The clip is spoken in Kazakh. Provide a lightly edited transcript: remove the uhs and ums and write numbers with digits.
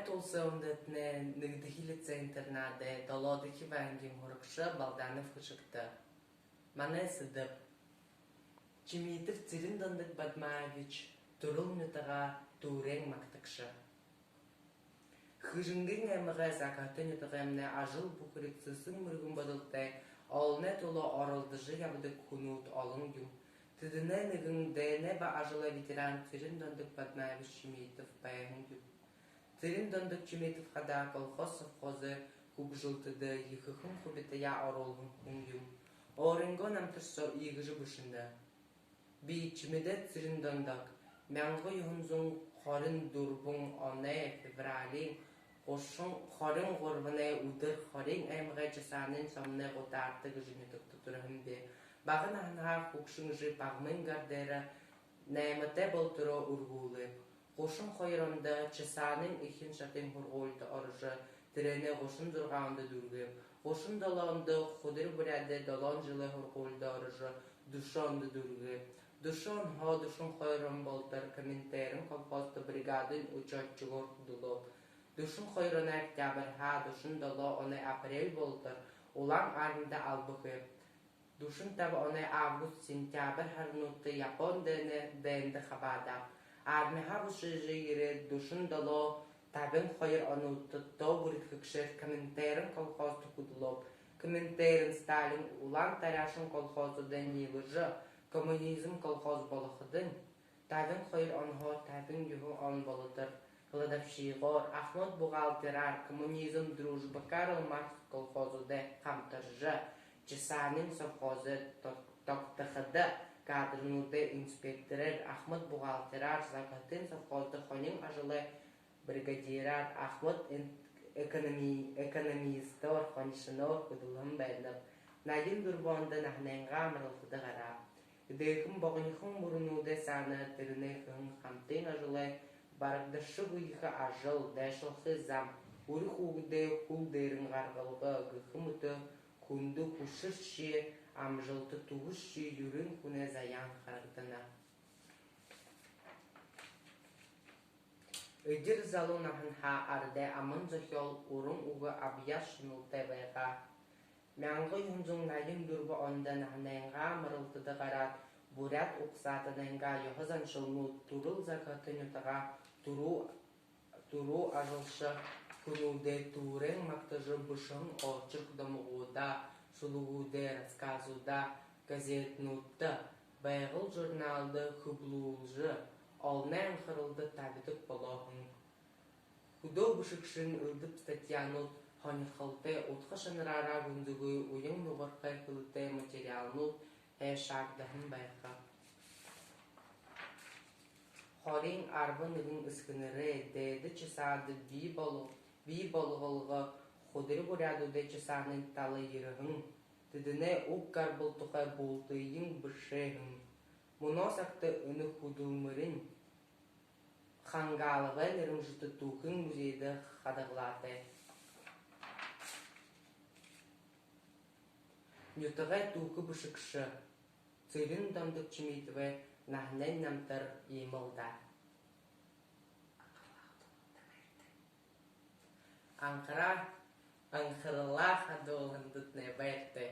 Олне толсаундатне нигдихилица интернаде долодихи вангим хуракша балданов хушакта. Мане сыдып. Чимитов Цириндандаг Бадмаевич турул нютага турен мактакша. Хыжынгын эмыға закаты нютагамне ажыл бухриксысын мыргын бадылтай олне толо орылдыжы ябыдык хунут олын юм. Тыдыне нигын дэне ба ажыла ветеран Цириндандаг Бадмаевич Чимитов баян юм. Цириндандаг Чимитов хада колхоз совхозы куб жылтыды йыхыхын хубитая оролгын хун юм. Оренго намтырсо игыжы бышында. Би чимеде Цириндандаг мянгы юхунзун хорын дурбун оне февралин Ошын хорын горбыне удыр хорын эмге жасанын сомне готарты гыжынытык тутурым бе. Багын анга хукшын жы багмын гардера наймате болтуро ургулы. Ошын хойронда часанын ихин шатын хургулты оржы тирене ошын дурганды дүргіп. Ошын долонды худыр бүрәді долон жылы хургулды оржы душонды дүргіп. Душон хойрон болтыр комментарин колхозды бригадын учетчугор дулоп. Душын хойрон октябрь душын доло оны апрель болтыр. Улан армда албықып. Душын табы оны август-сентябрь харнутты Япон дэнді хабада. Армиха бұшы жиыры душын доло табын хойр онутты добырыт хыкшыр комментарин колхозды кудулоп. Комментарин Сталин улан тарашын колхозы дэнилыжы коммунизм колхоз болықыдың. Табын хойр онхо табын юху он болытыр. Кладовщигор Ахмад бухгалтерар коммунизм дружба Карл Маркс колхозы дэ қамтыржы. Чесанын совхозы тоқтықыды кадрынуды инспекторер Ахмад бухгалтерар закатын совхозды хонин ажылы бригадирар Ахмад экономистор хоншынор кудылым бәліп. Надин дурбонды нахненға мырылқыды ғара. Дэхым боғынихын мұрынуды саны тірінехын хамтын ажылы барыгдашы бұйықы ажыл дәшілхі зам. Урық уғыды құлдерін ғарғылғы ғықымыты күнді күшірші амжылты туғышші юрін күне заян қарғдына. Өдір залу нахынха арды амын зөхел урын уғы абияшыныл тәбәйға. Мяңғы юнзун найын дүрбі онда нахнайынға мырылтыды ғарат, бурят ұқсатыныңға йоғызан шылну турыл закатын ütіға туру ажылшы күнуде турен мактыжы бышын орчык домығуда, шулуғуде рассказуда, газетнутты, байғыл журналды хыблулжы, олнен қырылды табитік болуғын. Худо бышықшын ылдып статьянут, хонихылты утқышынырара күндігі ойын нұғырқай қылыты материалнут шагдығын байқа. Хорин арбын үгін үскінірі дәді чесады би болғылғы худыр бұрядуды чесанын талы ерігін. Тідіне ұққар бұлтықай болтыйын бұшығын. Мұносақты үні худумырын қанғалығы нерім жұты тұқын музейді қадығлаты. Нютығай тұқы бұшықшы. Цириндандаг Чимитове нахнен намтар емылда. Анқыра анқырыла қадылғындытне бәйті.